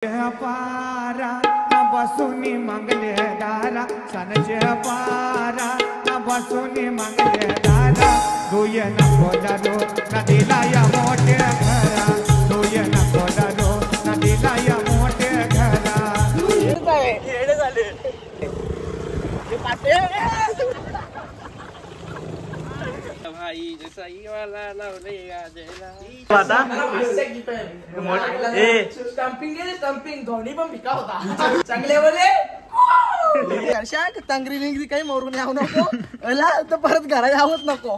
पारा न बसूनी मंगले दारा सनचे पारा न बसूनी मंगले दारा दुय न कोदरो नदीला या मोठे घरा दुय न कोदरो नदीला या मोठे घरा येडे झाले हे पाटे भाई जैसा ही वाला लावले गाजेला आता ए स्टंपिंग गेले स्टंपिंग धोनी पण भिका होता चांगले बोले हर्षा तंगरी लिंगरी काही मरून यावं नको अला तर परत घरा यावंच नको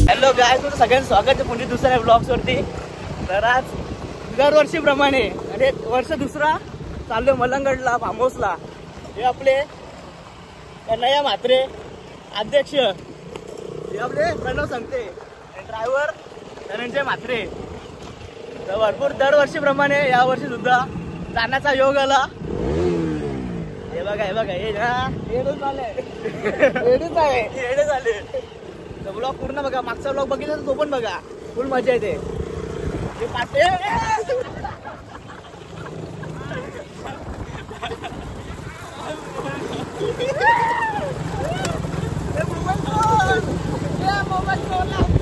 हॅलो गाय तुझं सगळ्यांचं स्वागत आहे पुढे दुसऱ्या ब्लॉग्स वरती. तर आज दरवर्षीप्रमाणे आणि वर्ष दुसरा चाललोय मलंगडला फार्म हाऊसला. हे आपले कन्हैया म्हात्रे अध्यक्ष, हे आपले प्रणव संगते, ड्रायव्हर धनंजय म्हात्रे. तर भरपूर दरवर्षीप्रमाणे या वर्षी सुद्धा जाण्याचा योग आला. हे बघा हे येडे झाले. तर ब्लॉग पूर्ण बघा, मागचा ब्लॉग बघितला तर तो पण बघा, फुल मजा येते. हे पाटे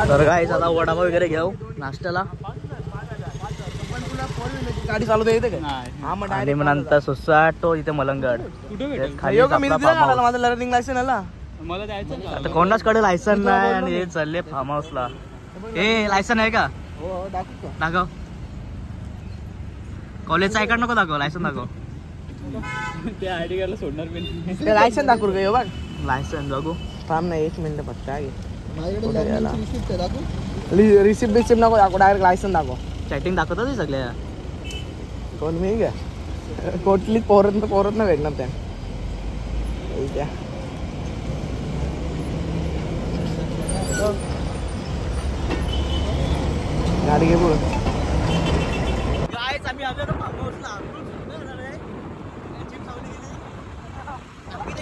तर काय आता वडापाव वगैरे घेऊ नाश्त्याला. गाडी चालवता येते का? आणि मग नंतर सुसाटो इथे मलंगड माझं लर्निंग लायसन आला. आता कोणाच कडे लायसन नाही आणि हे चालले फार्म हाऊसला. हे लायसन आहे का? दाखव. कॉलेजचा आय कार्ड नको दाखव, लायसन दाखव. ते आयडी कार्डला सोडणार मी. ते लायसन दाखवू का? बघ लायसन बघू. थांब ना 1 मिनिट फक्त. रिसिप्ट बिसिप्ट नको दाखव, डायरेक्ट लायसन दाखव. चॅटिंग दाखवतात ते सगळ्या. कोण मी का? कोटली पोरत न भेटणार त्या. गाडी घे बोल. गायच आम्ही आलो ना फार्म हाऊसला.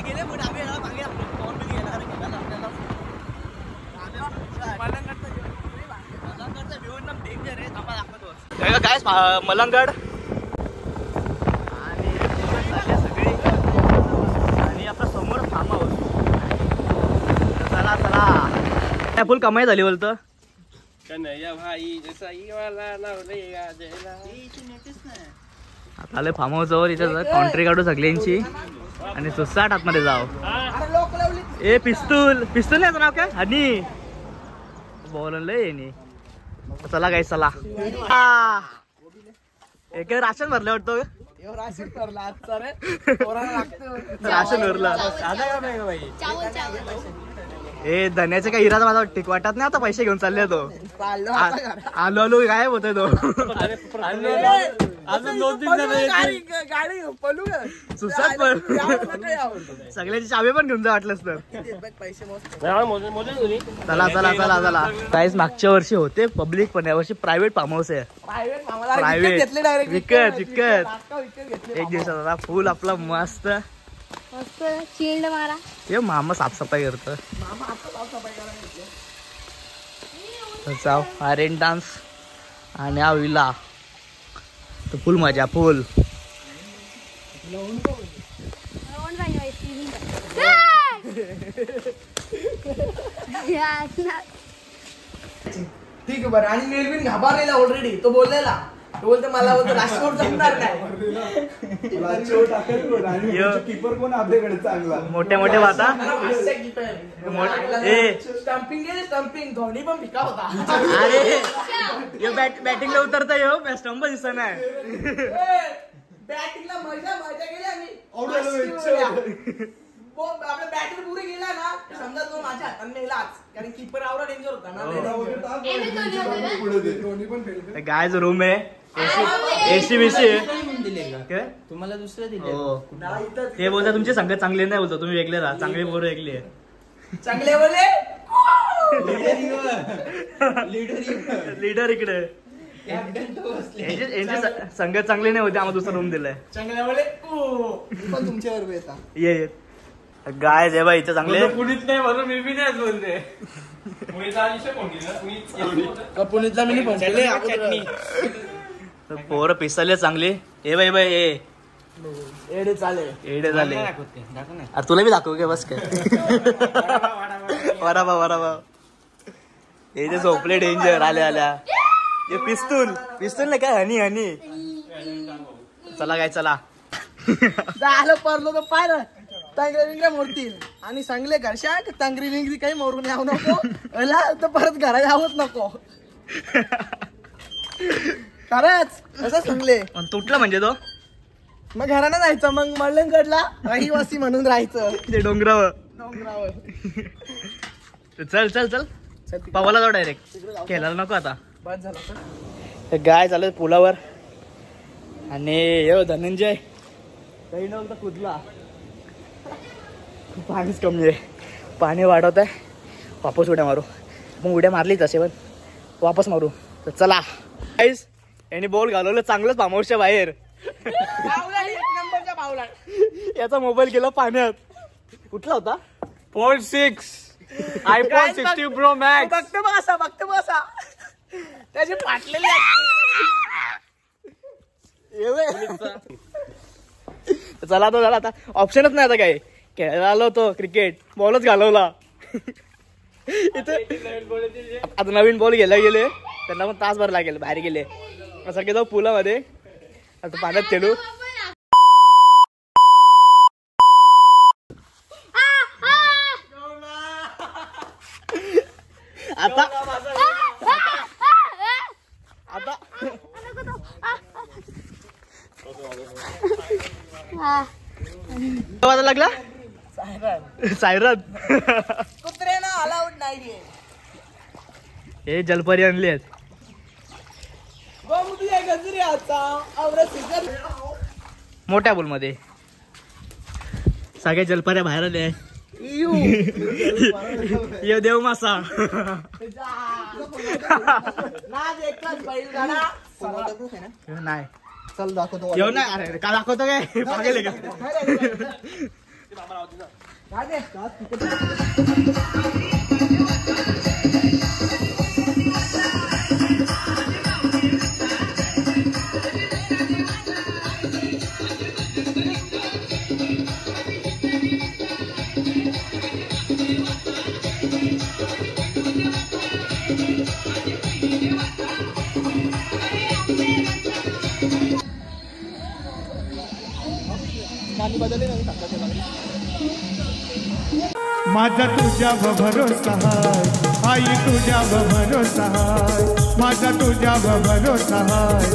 गेले पण आम्ही मागे काय मलंगड आणि आपला समोर फार्म हाऊस. चला काय फुल कमाई झाली बोलतो. कन्हैया भाई जैसा ही वाला लावले गाजेला. आता आले फार्म हाऊस वर. इथे कॉन्ट्री काढू सगळ्यांची आणि सुसाट आतमध्ये जाऊ. ए पिस्तूल याचं नाव काय? हनी बोलले. चला काय चला. एक राशन भरलं वाटतं. राशन भरलं. ए धन्याचे काय हिराचा माझा ठीक वाटत नाही. आता पैसे घेऊन चालले तो. आलो गायब होतोय तो. सगळ्याची चावी पण घेऊन जा वाटलंच तर. चला काहीच मागच्या वर्षी होते पब्लिक, पण या वर्षी प्रायव्हेट फार्म हाऊस आहे. प्रायव्हेट विकत 1 दिवसात फुल आपला मस्त चिल्ड मारा. हे मामा साफसफाई करतो. जाऊ हा रेन डान्स आणि हा विला तर फुल मजा फुल. ठीक आहे बरं. आणि मेलविन घाबरलेला ऑलरेडी. तो बोललेला, तो बोलतो मला बोलतो राष्ट्रवाद जमणार नाही. मोठे वाता स्टंपिंग गेले स्टंपिंग धोनी पण भिका होता. अरे बॅटिंगला उतरता येऊ स्टंप दिसत नाही. बॅटिंगला मजा गेली आम्ही. आपला बॅटर पुढे गेला ना समजा तो माझ्या हाताने नेलाच, कारण कीपर आवडा डेंजर होता ना. काय जो रूम आहे एसी बीसी तुम्हाला दुसरे दिले. हे बोलता तुमची संगत चांगली नाही, बोलतो तुम्ही वेगळे राहा. चांगली पोरं वेगळी आहे. चांगले बोले लीडर इकडे. संगत चांगली नाही होती, आम्हाला दुसरा रूम दिलाय. चांगले बोले पण तुमच्यावर येतात. ये गाय जे बाई इथे चांगले पुणीत नाही म्हणून मी बी नाही बोलते पुणीतला मी चटणी पोरं पिसाले चांगली ए बाई बाई ए एडे चाले एडे झाले अरे तुला बी दाखवू का बस काय वराबा हे जे झोपले डेंजर आल्या आल्या हे पिस्तूल नाही काय हनी चला काय चला झालं परलो तर पाय तांगरी विंगऱ्या मोडतील आणि सांगले घरशा तांगरी विंगरी काही मोरून यावं नको अला तर परत घरा यावंच नको खरंच असं सांगले पण तुटला म्हणजे तो मग घरानं जायचं मग मळलंगडला रहिवासी म्हणून राहायचं ते डोंगरावर डोंगरावर चल पावाला जाऊ डायरेक्ट खेळायला नको आता बस झालं सर. हे गाय चालत पुलावर आणि यो धनंजय काही नव्हतं कुदला पाणीच कमी आहे पाणी वाढवत आहे वापस उड्या मारू मग उड्या मारलीच असे पण वापस मारू तर चला गाईस यांनी बॉल घालवलं चांगलंच पामावरच्या बाहेर बावला, एक नंबरचा बावला. याचा मोबाईल गेला पाण्यात कुठला होता 0.6 iPhone 60 Pro Max बघतो बघ असा त्याची फाटलेली चला तो झाला आता ऑप्शनच नाही आता काय खेळायला आलो होतो क्रिकेट बॉलच घालवला इथे आता नवीन बॉल गेले त्यांना पण तासभर लागेल बाहेर गेले असं की जाऊ पुलामध्ये आता पाण्यात खेळू आता आता लागला सायरन कुत्रे ना अलाउड नाहीये हे जलपरी आणली आहेत गजरी आता मोठ्या पूल मध्ये सगळ्या जलपऱ्या बाहेर आले ये देव मासा नाही चल दाखवतो येऊ नाही अरे का दाखवतो काय मागेल का माझा तुझ्यावर भरोसा हाय आई तुझ्यावर भरोसा हाय माझा तुझ्यावर भरोसा हाय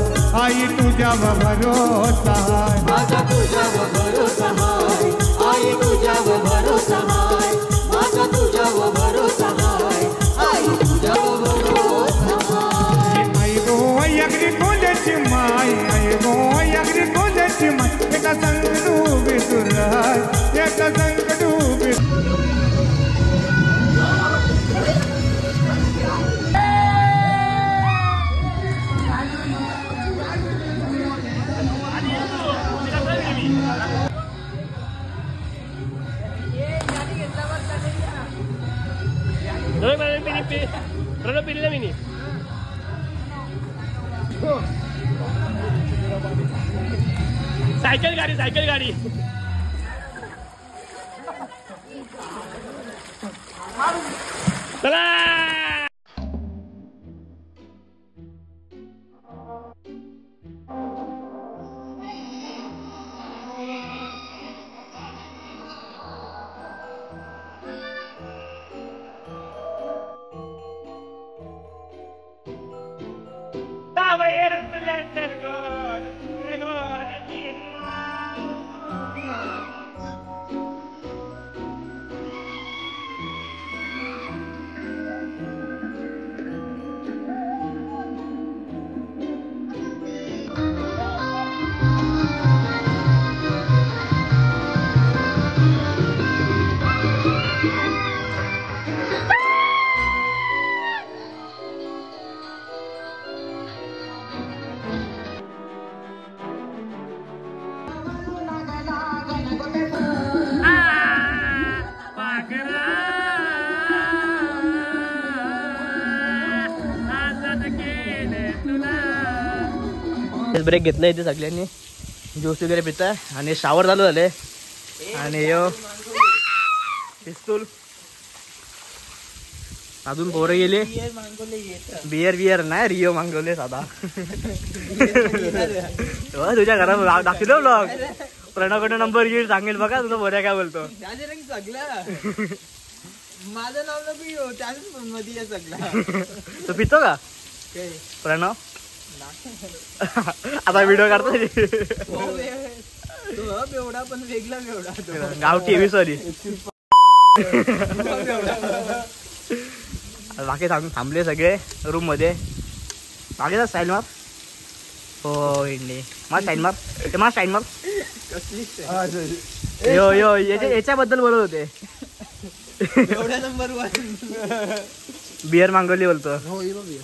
आई तुझ्यावर भरोसा हाय माझा तुझ्यावर भरोसा हाय आई तुझ्यावर भरोसा हाय माझा तुझ्यावर भरोसा हाय आई तुझ्यावर भरोसा हाय आई गो अगदी कोंड्याची माय आई गो अगदी कोंड्याची माय एका संग डुबी सुराय एका संग डुबी सायकल गाडी चला ब्रेक घेतला इथे सगळ्यांनी, ज्यूस वगैरे पिताय आणि शावर चालू झाले. आणि यो पिस्तूल अजून पोरं गेले. बियर नाही रिओ मागवले साधा. तुझ्या घरात दाखवलं ब्लॉग. प्रणवकडे नंबर येईल सांगेल बघा तुझं बोऱ्या काय बोलतो. माझं नाव नको त्याच मध्ये सगळं. तू पितो का प्रणव? आता व्हिडिओ काढतो बेवडा पण वेगळा बेवडा गावठी एवी सॉरी. बाकी थांबले सगळे रूम मध्ये. बाकीचा साईन मार. हो इंडे मा साईन मार. ते मा साईन मार. यो यो याच्याबद्दल बोलत होते. एवढ्या नंबर 1 बियर मागवली बोलतो. हो बियर.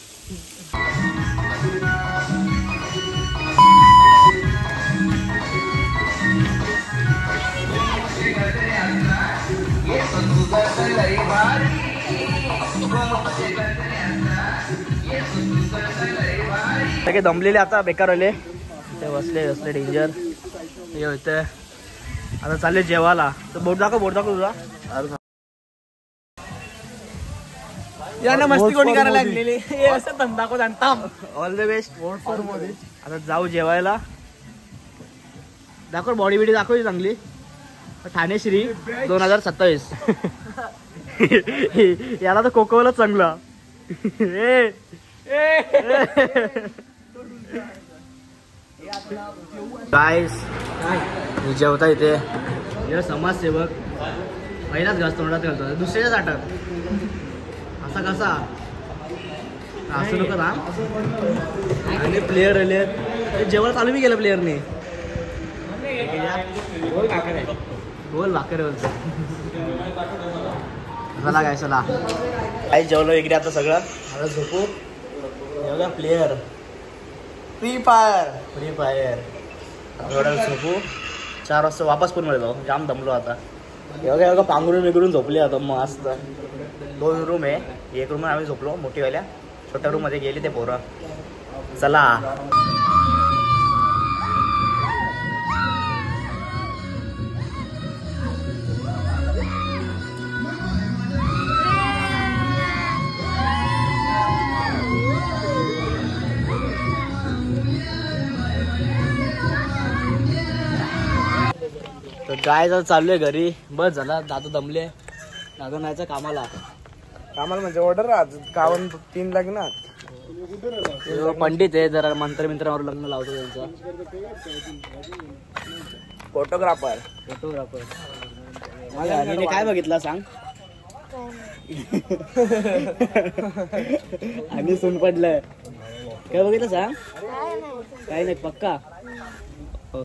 सगळे दमलेले आता बेकार आले. ते बसले डेंजर. हे होतं आता चालले जेवायला. तर बोट दाखव तुझा. यांना मस्ती कोणी करायला लागलेली. हे असं धंदा को जाणता. All the best. आता जाऊ जेवायला. दाखव बॉडी बिडी दाखव चांगली. ठाणेश्री 2027. याला तर कोकोलाच चांगला. गाईस जेवता इथे. समाजसेवक पहिलाच घास तोंडात घालतो दुसऱ्याच्याच आटात. असा कसा असं नको ना. आणि प्लेयर आले. जेवण चालू बी केलं प्लेयरने. बोल भाकर बोलतो. चला काय चला काही जेवलो इकडे आता सगळं. आता झोपू. एवढा प्लेयर फ्री फायर एवढा झोपू. 4 वाजता वापस पण मिळतो. जाम दमलो आता. एवढं पांघरून बिघडून झोपले आता मस्त. 2 रूम आहे. एक रूम आम्ही झोपलो मोठीवाल्या. छोट्या रूम मध्ये गेले ते पोरं. चला तर काय जर चाललोय घरी. बस झाला. दादू दमले. दादू नाहीचं कामाला म्हणजे ऑर्डर गावन 3 लग्न. पंडित आहे जरा मंत्रावर लग्न लावतो त्यांचं. फोटोग्राफर काय बघितलं सांग. आणि सून पडलंय काय बघितलं सांग. काय नाही पक्का.